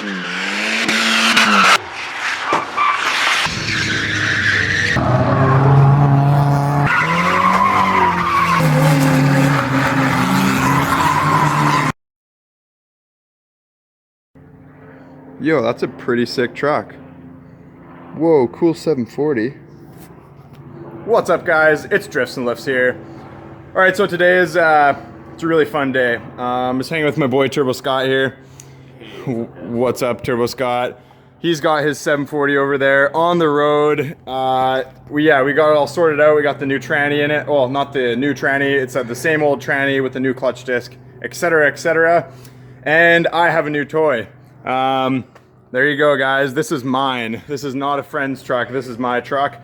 Yo, that's a pretty sick truck. Whoa, cool 740. What's up, guys? It's Drifts and Lifts here. All right, so today is it's a really fun day. I'm just hanging with my boy Turbo Scott here. What's up, Turbo Scott? He's got his 740 over there on the road. We got it all sorted out. We got the new tranny in it. Well, not the new tranny. It's the same old tranny with the new clutch disc, etc., etc. And I have a new toy. There you go, guys. This is mine. This is not a friend's truck. This is my truck.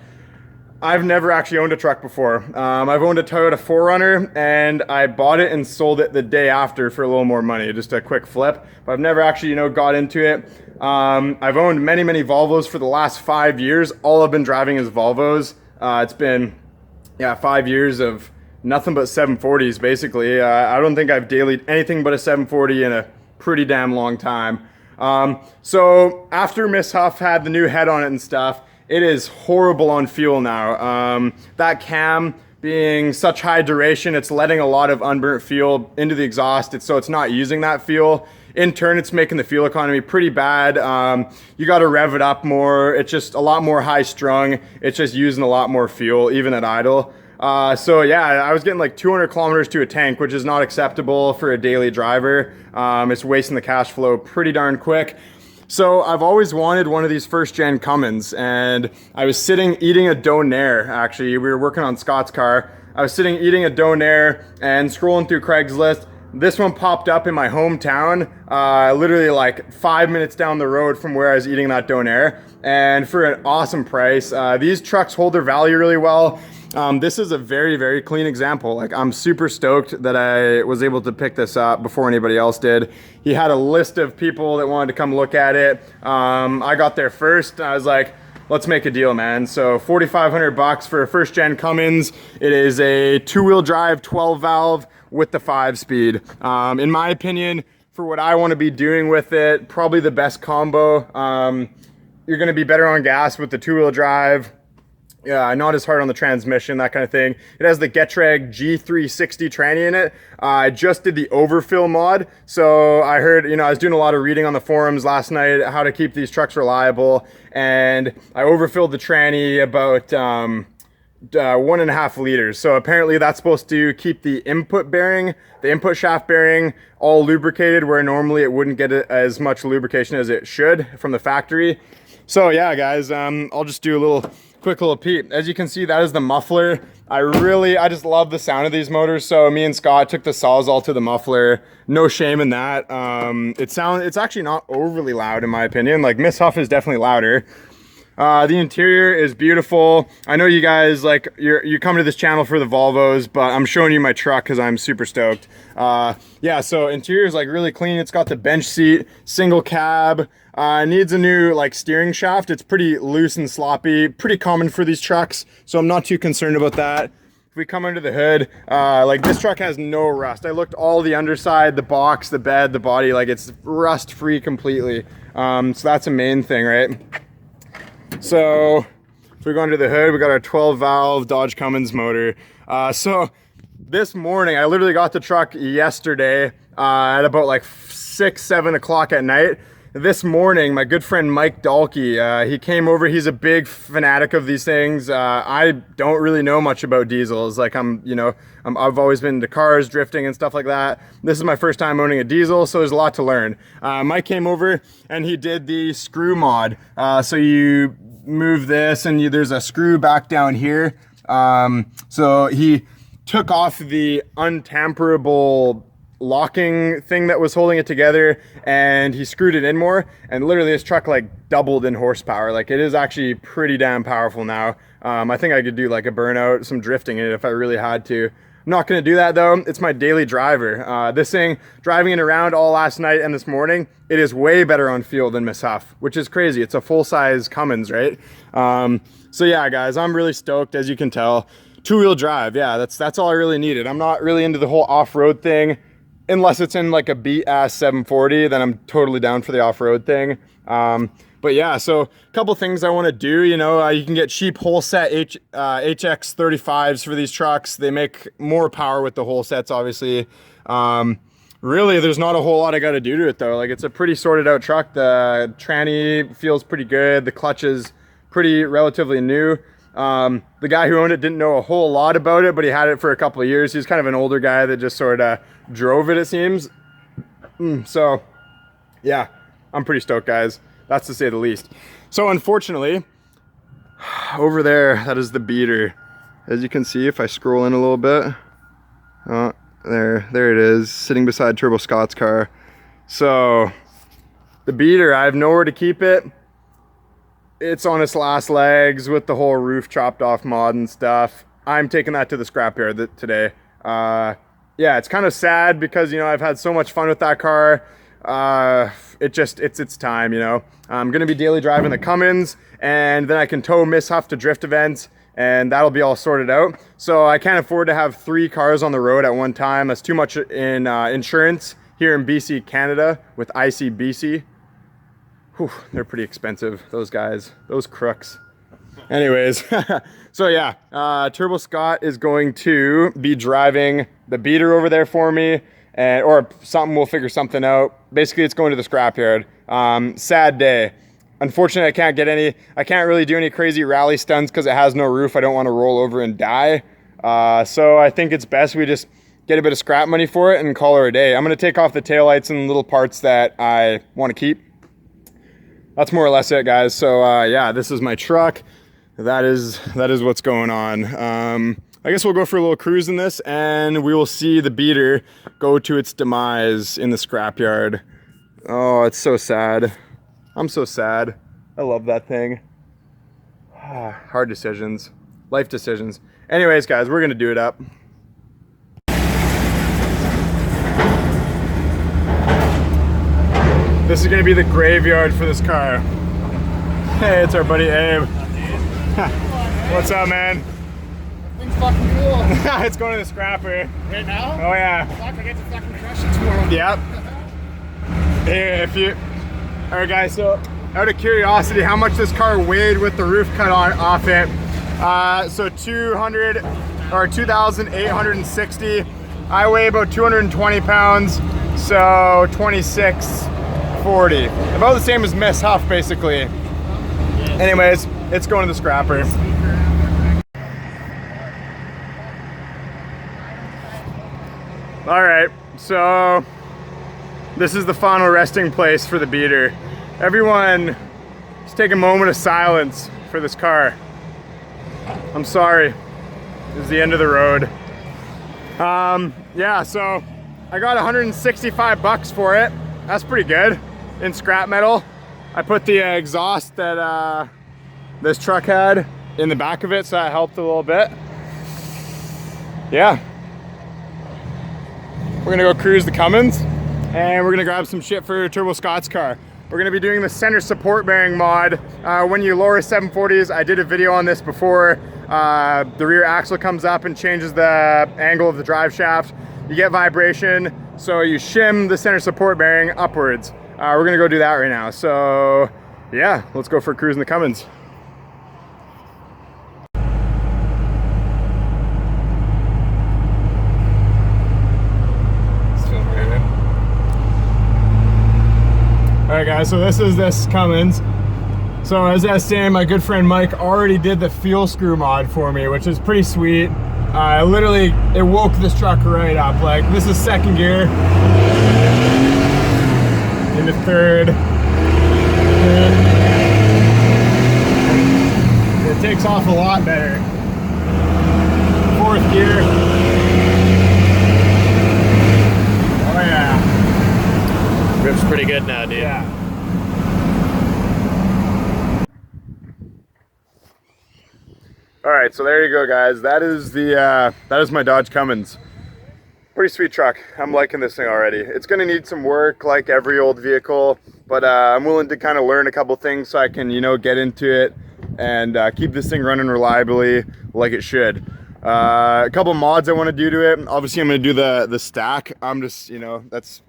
I've never actually owned a truck before. I've owned a Toyota 4Runner, and I bought it and sold it the day after for a little more money, just a quick flip. But I've never actually, got into it. I've owned many Volvos for the last 5 years. All I've been driving is Volvos. It's been, 5 years of nothing but 740s, basically. I don't think I've dailied anything but a 740 in a pretty damn long time. So after Miss Huff had the new head on it and stuff, it is horrible on fuel now. That cam being such high duration, it's letting a lot of unburnt fuel into the exhaust. So it's not using that fuel. In turn, it's making the fuel economy pretty bad. You got to rev it up more. It's just a lot more high strung. It's just using a lot more fuel, even at idle. So yeah, I was getting like 200 kilometers to a tank, which is not acceptable for a daily driver. It's wasting the cash flow pretty darn quick. So I've always wanted one of these first gen Cummins, and I was sitting eating a Donair. Actually, we were working on Scott's car. I was sitting eating a Donair and scrolling through Craigslist. This one popped up in my hometown, literally like 5 minutes down the road from where I was eating that Donair, and for an awesome price. These trucks hold their value really well. This is a very clean example. Like, I'm super stoked that I was able to pick this up before anybody else did. He had a list of people that wanted to come look at it. I got there first. I was like, let's make a deal, man. So $4,500 for a first gen Cummins. It is a 2-wheel drive 12 valve with the 5-speed. In my opinion, for what I want to be doing with it, probably the best combo. You're going to be better on gas with the 2-wheel drive. Yeah, not as hard on the transmission, that kind of thing. It has the Getrag G360 tranny in it. I just did the overfill mod. So I heard, I was doing a lot of reading on the forums last night, how to keep these trucks reliable. And I overfilled the tranny about 1.5 liters. So apparently that's supposed to keep the input bearing, the input shaft bearing, all lubricated, where normally it wouldn't get as much lubrication as it should from the factory. So yeah, guys, I'll just do a quick little peep. As you can see, that is the muffler. I just love the sound of these motors. So me and Scott took the Sawzall to the muffler. No shame in that. It's actually not overly loud in my opinion. Like, Miss Huff is definitely louder. The interior is beautiful. I know you guys, like, you come to this channel for the Volvos, but I'm showing you my truck because I'm super stoked. Yeah, so interior is like really clean. It's got the bench seat, single cab. Needs a new like steering shaft. It's pretty loose and sloppy, pretty common for these trucks, so I'm not too concerned about that. If we come under the hood, like, this truck has no rust. I looked all the underside, the box, the bed, the body, like, it's rust free completely. So that's a main thing, right? So if we go under the hood, we got our 12 valve Dodge Cummins motor. So this morning, I literally got the truck yesterday at about like 6-7 o'clock at night. This morning, my good friend Mike Dalkey, he came over. He's a big fanatic of these things. I don't really know much about diesels. Like, I've always been into cars, drifting and stuff like that. This is my first time owning a diesel, so there's a lot to learn. Mike came over and he did the screw mod. So you move this and there's a screw back down here. So he took off the untamperable locking thing that was holding it together, and he screwed it in more, and literally this truck like doubled in horsepower. Like, it is actually pretty damn powerful now. I think I could do like a burnout, some drifting in it if I really had to. I'm not going to do that though. It's my daily driver. This thing, driving it around all last night and this morning, it is way better on fuel than Miss Huff, which is crazy. It's a full-size Cummins, right? So yeah, guys, I'm really stoked, as you can tell. 2-wheel drive, yeah, that's all I really needed. I'm not really into the whole off-road thing. unless it's in like a beat ass 740, then I'm totally down for the off-road thing. But yeah, so a couple things I want to do, you know, you can get cheap whole set HX35s for these trucks. They make more power with the whole sets, obviously. Really, there's not a whole lot I got to do to it though. Like, it's a pretty sorted out truck. The tranny feels pretty good. The clutch is pretty relatively new. The guy who owned it didn't know a whole lot about it, but he had it for a couple of years. He's kind of an older guy that just sort of drove it, it seems. So yeah, I'm pretty stoked, guys. That's to say the least. So unfortunately, over there, that is the beater. As you can see, if I scroll in a little bit, oh, there it is, sitting beside Turbo Scott's car. So the beater, I have nowhere to keep it. It's on its last legs with the whole roof chopped off mod and stuff. I'm taking that to the scrapyard today. Yeah, it's kind of sad because, you know, I've had so much fun with that car. It's its time, you know. I'm gonna be daily driving the Cummins, and then I can tow Miss Huff to drift events, and that'll be all sorted out. So I can't afford to have 3 cars on the road at one time. That's too much in insurance here in BC, Canada, with ICBC. Whew, they're pretty expensive, those guys, those crooks. Anyways, so yeah, Turbo Scott is going to be driving the beater over there for me, or something, we'll figure something out. Basically, it's going to the scrapyard. Sad day. Unfortunately, I can't really do any crazy rally stunts because it has no roof. I don't want to roll over and die. So I think it's best we just get a bit of scrap money for it and call her a day. I'm going to take off the taillights and little parts that I want to keep. That's more or less it, guys. So yeah, this is my truck. That is what's going on. I guess we'll go for a little cruise in this, and we will see the beater go to its demise in the scrapyard. Oh, it's so sad. I'm so sad. I love that thing. Hard decisions. Life decisions. Anyways, guys, we're gonna do it up. This is gonna be the graveyard for this car. Hey, it's our buddy Abe. What's up, man? Thing's fucking cool. It's going to the scrapper. Right now? Oh yeah. Fuck, I get to fucking crush it tomorrow. Yep. Hey, alright guys, so out of curiosity, how much this car weighed with the roof cut off it? So 2,860. I weigh about 220 pounds, so 2640. About the same as Miss Huff, basically. Anyways, it's going to the scrapper. All right, so this is the final resting place for the beater. Everyone, just take a moment of silence for this car. I'm sorry, this is the end of the road. Yeah, so I got 165 bucks for it. That's pretty good in scrap metal. I put the exhaust that this truck had in the back of it, so that helped a little bit. Yeah. We're gonna go cruise the Cummins, and we're gonna grab some shit for Turbo Scott's car. We're gonna be doing the center support bearing mod. When you lower 740s, I did a video on this before. The rear axle comes up and changes the angle of the drive shaft. You get vibration, so you shim the center support bearing upwards. We're gonna go do that right now. So yeah, let's go for a cruise in the Cummins. All right guys, so this is this Cummins. So as I was saying, my good friend Mike already did the fuel screw mod for me, which is pretty sweet. Literally, it woke this truck right up. Like, this is second gear into third. It takes off a lot better. Fourth gear. Oh yeah. Grip's pretty good now, dude. Yeah. All right, so there you go, guys. That is my Dodge Cummins. Pretty sweet truck. I'm liking this thing already. It's gonna need some work like every old vehicle, but I'm willing to kind of learn a couple things so I can, you know, get into it and keep this thing running reliably like it should. A couple mods I want to do to it. Obviously, I'm going to do the stack. I'm just, that's,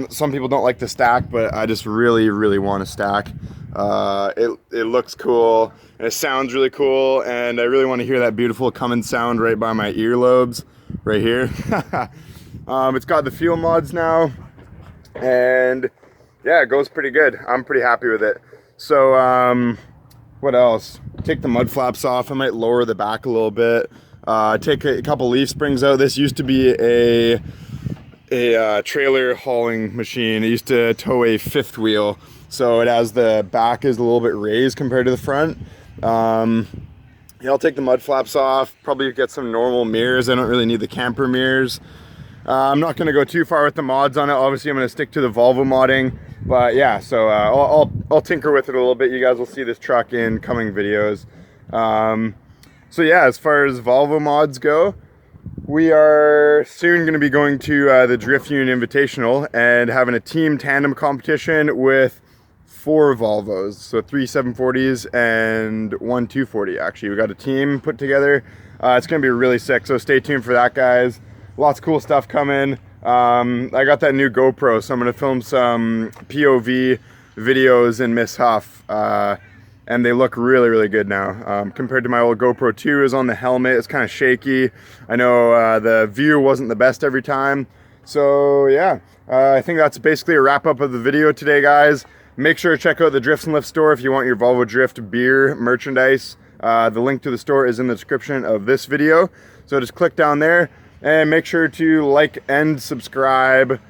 some people don't like the stack, but I just really, really want to stack. It looks cool, and it sounds really cool, and I really want to hear that beautiful Cummins sound right by my earlobes, right here. It's got the fuel mods now, and yeah, it goes pretty good. I'm pretty happy with it. So, what else? Take the mud flaps off. I might lower the back a little bit. Take a couple leaf springs out. This used to be a trailer hauling machine. It used to tow a fifth wheel, so it has the back is a little bit raised compared to the front. Yeah, I'll take the mud flaps off. Probably get some normal mirrors. I don't really need the camper mirrors. I'm not going to go too far with the mods on it. Obviously, I'm going to stick to the Volvo modding. But yeah, so I'll tinker with it a little bit. You guys will see this truck in coming videos. So yeah, as far as Volvo mods go, we are soon going to be going to the Drift Union Invitational and having a team tandem competition with 4 Volvos. So 3 740s and 1 240 actually. We got a team put together. It's going to be really sick, so stay tuned for that, guys. Lots of cool stuff coming. I got that new GoPro, so I'm going to film some POV videos in Miss Huff. And they look really, really good now. Compared to my old GoPro 2 is on the helmet. It's kind of shaky. I know the view wasn't the best every time. So yeah, I think that's basically a wrap up of the video today, guys. Make sure to check out the Drifts and Lifts store if you want your Volvo Drift beer merchandise. The link to the store is in the description of this video. So just click down there and make sure to like and subscribe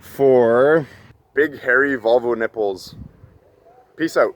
for big hairy Volvo nipples. Peace out.